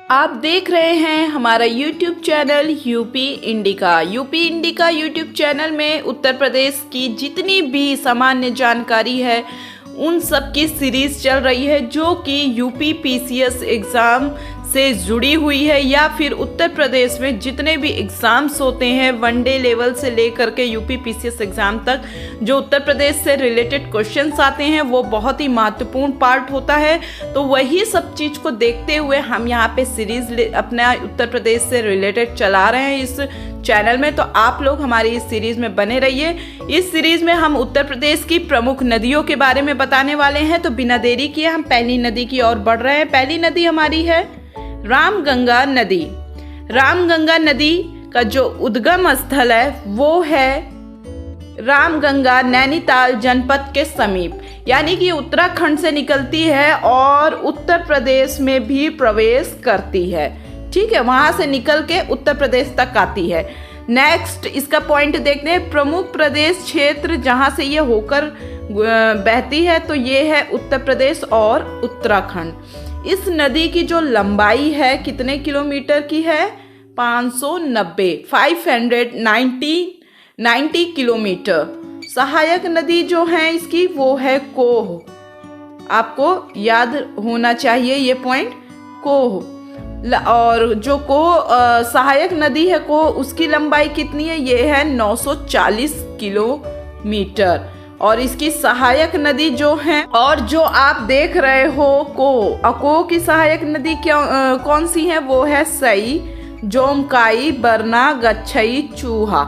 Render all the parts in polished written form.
आप देख रहे हैं हमारा YouTube channel UP indica. UP indica YouTube channel में उत्तर प्रदेश की जितनी भी सामान्य जानकारी है उन सब की सीरीज़ चल रही है, जो कि यूपी पीसीएस एग्ज़ाम से जुड़ी हुई है या फिर उत्तर प्रदेश में जितने भी एग्ज़ाम्स होते हैं वनडे लेवल से लेकर के यूपी पीसीएस एग्ज़ाम तक, जो उत्तर प्रदेश से रिलेटेड क्वेश्चंस आते हैं वो बहुत ही महत्वपूर्ण पार्ट होता है। तो वही सब चीज़ को देखते हुए हम यहाँ पे सीरीज़ अपना उत्तर प्रदेश से रिलेटेड चला रहे हैं इस चैनल में। तो आप लोग हमारी इस सीरीज़ में बने रहिए। इस सीरीज़ में हम उत्तर प्रदेश की प्रमुख नदियों के बारे में बताने वाले हैं। तो बिना देरी किए हम पहली नदी की ओर बढ़ रहे हैं। पहली नदी हमारी है रामगंगा नदी। रामगंगा नदी का जो उद्गम स्थल है वो है रामगंगा नैनीताल जनपद के समीप, यानी कि उत्तराखंड से निकलती है और उत्तर प्रदेश में भी प्रवेश करती है। ठीक है, वहां से निकल के उत्तर प्रदेश तक आती है। नेक्स्ट इसका पॉइंट देखते हैं, प्रमुख प्रदेश क्षेत्र जहां से ये होकर बहती है तो ये है उत्तर प्रदेश और उत्तराखंड। इस नदी की जो लंबाई है कितने किलोमीटर की है? 590 किलोमीटर। सहायक नदी जो है इसकी वो है कोह। आपको याद होना चाहिए ये पॉइंट, कोह। और जो कोह सहायक नदी है कोह, उसकी लंबाई कितनी है? ये है 940 किलोमीटर। और इसकी सहायक नदी जो है, और जो आप देख रहे हो कोह की सहायक नदी कौन सी है? वो है सई, जोमकाई, बरना, गच्छई, चूहा।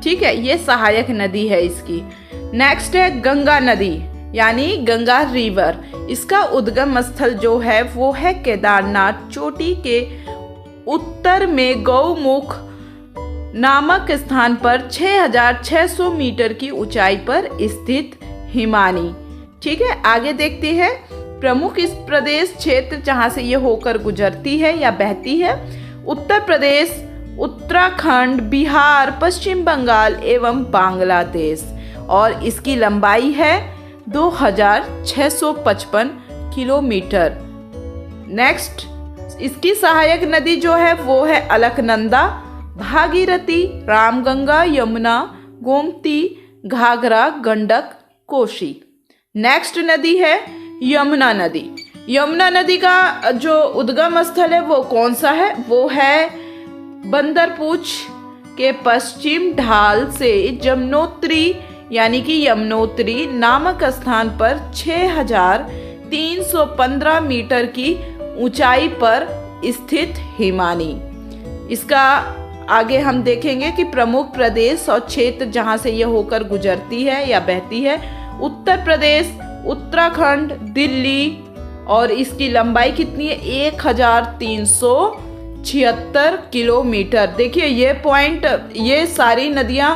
ठीक है, ये सहायक नदी है इसकी। नेक्स्ट है गंगा नदी, यानी गंगा रिवर। इसका उद्गम स्थल जो है वो है केदारनाथ चोटी के उत्तर में गौमुख नामक स्थान पर 6600 मीटर की ऊंचाई पर स्थित हिमानी। ठीक है, आगे देखते हैं प्रमुख इस प्रदेश क्षेत्र जहां से ये होकर गुजरती है या बहती है। उत्तर प्रदेश, उत्तराखंड, बिहार, पश्चिम बंगाल एवं बांग्लादेश। और इसकी लंबाई है 2655 किलोमीटर। नेक्स्ट इसकी सहायक नदी जो है वो है अलकनंदा, भागीरथी, रामगंगा, यमुना, गोमती, घाघरा, गंडक, कोसी। नेक्स्ट नदी है यमुना नदी। यमुना नदी का जो उद्गम स्थल है वो कौन सा है? वो है बंदरपूछ के पश्चिम ढाल से जमुनोत्री, यानी कि यमुनोत्री नामक स्थान पर 6315 मीटर की ऊंचाई पर स्थित हिमानी। इसका आगे हम देखेंगे कि प्रमुख प्रदेश और क्षेत्र जहां से यह होकर गुजरती है या बहती है। उत्तर प्रदेश, उत्तराखंड, दिल्ली। और इसकी लंबाई कितनी है? 1376 किलोमीटर। देखिए ये पॉइंट, ये सारी नदियां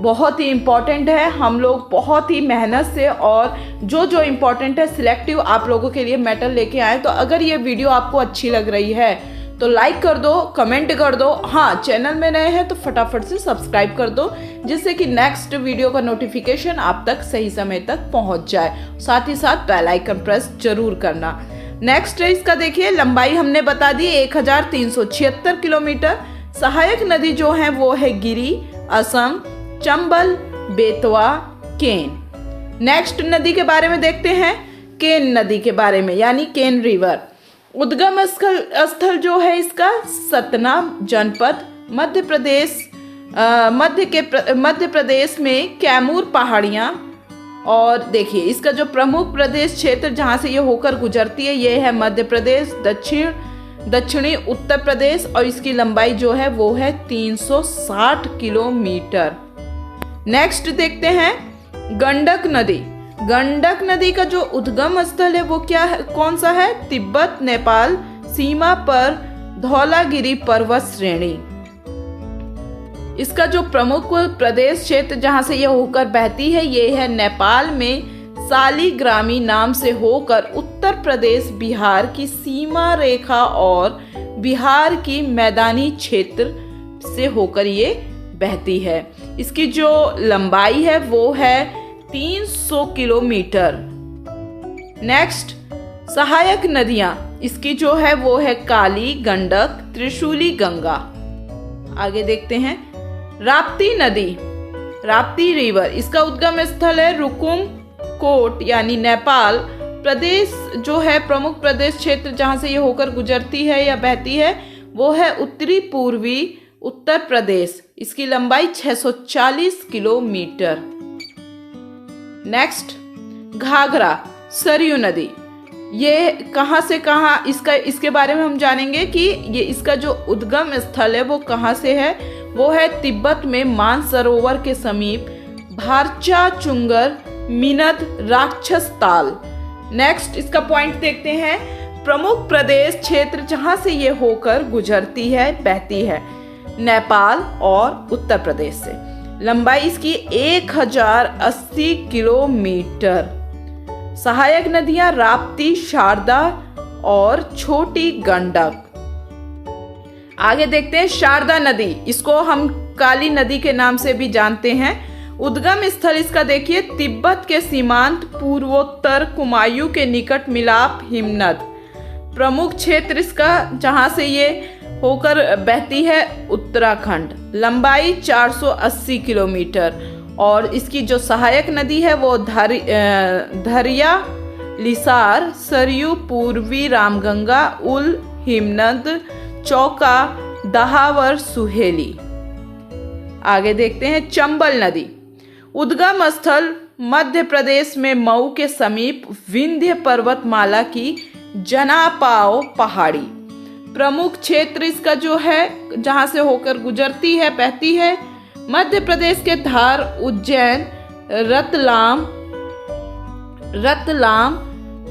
बहुत ही इम्पोर्टेंट है। हम लोग बहुत ही मेहनत से और जो इम्पोर्टेंट है सिलेक्टिव आप लोगों के लिए मैटर लेके आए। तो अगर ये वीडियो आपको अच्छी लग रही है तो लाइक कर दो, कमेंट कर दो। हाँ, चैनल में नए हैं तो फटाफट से सब्सक्राइब कर दो, जिससे कि नेक्स्ट वीडियो का नोटिफिकेशन आप तक सही समय तक पहुंच जाए। साथ ही साथ बेल आइकन प्रेस जरूर करना। नेक्स्ट है इसका, देखिए लंबाई हमने बता दी 1376 किलोमीटर। सहायक नदी जो है वो है गिरी, असम, चंबल, बेतवा, केन। नेक्स्ट नदी के बारे में देखते हैं, केन नदी के बारे में, यानी केन रिवर। उद्गम स्थल जो है इसका सतना जनपद, मध्य प्रदेश में कैमूर पहाड़ियाँ। और देखिए इसका जो प्रमुख प्रदेश क्षेत्र जहाँ से ये होकर गुजरती है ये है मध्य प्रदेश, दक्षिणी उत्तर प्रदेश। और इसकी लंबाई जो है वो है 360 किलोमीटर। नेक्स्ट देखते हैं गंडक नदी। गंडक नदी का जो उद्गम स्थल है वो क्या है, कौन सा है? तिब्बत नेपाल सीमा पर धौलागिरी पर्वत श्रेणी। इसका जो प्रमुख प्रदेश क्षेत्र जहां से यह होकर बहती है ये है नेपाल में सालीग्रामी नाम से होकर उत्तर प्रदेश बिहार की सीमा रेखा और बिहार की मैदानी क्षेत्र से होकर ये बहती है। इसकी जो लंबाई है वो है 300 किलोमीटर। नेक्स्ट सहायक नदियां इसकी जो है वो है काली, गंडक, त्रिशूली, गंगा। आगे देखते हैं राप्ती नदी, राप्ती रिवर, इसका उद्गम स्थल है रुकुम कोट यानी नेपाल। प्रदेश जो है, प्रमुख प्रदेश क्षेत्र जहां से ये होकर गुजरती है या बहती है वो है उत्तरी पूर्वी उत्तर प्रदेश। इसकी लंबाई 640 किलोमीटर। नेक्स्ट घाघरा सरयू नदी, ये कहाँ से कहाँ, इसके बारे में हम जानेंगे कि ये इसका जो उद्गम स्थल है वो कहाँ से है। वो है तिब्बत में मानसरोवर के समीप भारचा चुंगर मिनद राक्षस ताल। नेक्स्ट इसका पॉइंट देखते हैं, प्रमुख प्रदेश क्षेत्र जहां से ये होकर गुजरती है बहती है नेपाल और उत्तर प्रदेश से। लंबाई इसकी 1080 किलोमीटर। सहायक नदियां राप्ती, शारदा और छोटी गंडक। आगे देखते हैं शारदा नदी, इसको हम काली नदी के नाम से भी जानते हैं। उद्गम स्थल इसका देखिए तिब्बत के सीमांत पूर्वोत्तर कुमायूं के निकट मिलाप हिमनद। प्रमुख क्षेत्र इसका जहां से ये होकर बहती है उत्तराखंड। लंबाई 480 किलोमीटर। और इसकी जो सहायक नदी है वो धरिया, लिसार, सरयू, पूर्वी रामगंगा, उल, हिमनद, चौका, दहावर, सुहेली। आगे देखते हैं चंबल नदी, उद्गम स्थल मध्य प्रदेश में मऊ के समीप विंध्य पर्वतमाला की जनापाओ पहाड़ी। प्रमुख क्षेत्र इसका जो है जहां से होकर गुजरती है बहती है मध्य प्रदेश के धार, उज्जैन, रतलाम,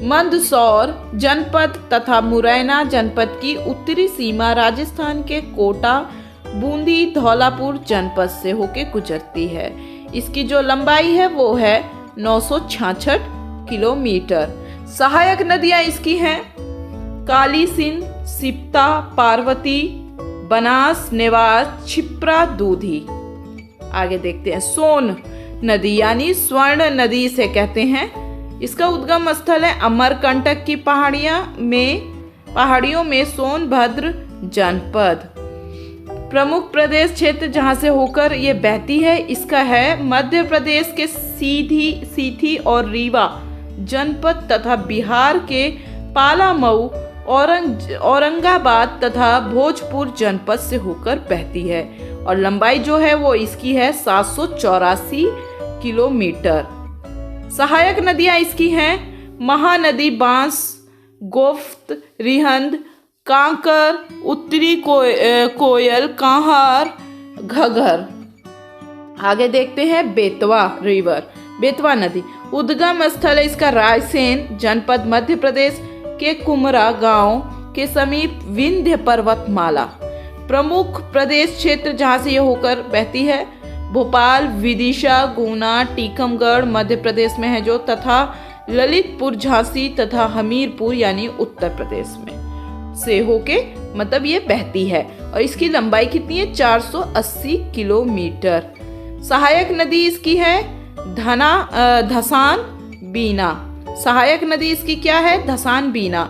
मंदसौर जनपद तथा मुरैना जनपद की उत्तरी सीमा राजस्थान के कोटा, बूंदी, धौलापुर जनपद से होकर गुजरती है। इसकी जो लंबाई है वो है 966 किलोमीटर। सहायक नदियां इसकी हैं काली सिंध, सिप्ता, पार्वती, बनास, नेवास, छिप्रा, दूधी। आगे देखते हैं सोन नदी यानी स्वर्ण नदी से कहते हैं। इसका उद्गम स्थल है अमरकंटक की पहाड़ियों में सोनभद्र जनपद। प्रमुख प्रदेश क्षेत्र जहां से होकर ये बहती है इसका है मध्य प्रदेश के सीधी और रीवा जनपद तथा बिहार के पालामऊ, औरंगाबाद तथा भोजपुर जनपद से होकर बहती है। और लंबाई जो है वो इसकी है 784 किलोमीटर। सहायक नदियां इसकी हैं महानदी, बांस, गोफ्त, रिहंद, कांकर, उत्तरी कोयल, कांहार, घगर। आगे देखते हैं बेतवा रिवर, बेतवा नदी, उद्गम स्थल है इसका रायसेन जनपद मध्य प्रदेश के कुमरा गांव के समीप विंध्य पर्वतमाला। प्रमुख प्रदेश क्षेत्र जहां से ये होकर बहती है भोपाल, विदिशा, गुना, टीकमगढ़ मध्य प्रदेश में है जो, तथा ललितपुर, झांसी तथा हमीरपुर यानी उत्तर प्रदेश में से होके मतलब ये बहती है। और इसकी लंबाई कितनी है 480 किलोमीटर। सहायक नदी इसकी है धसान बीना। सहायक नदी इसकी क्या है धसान बीना।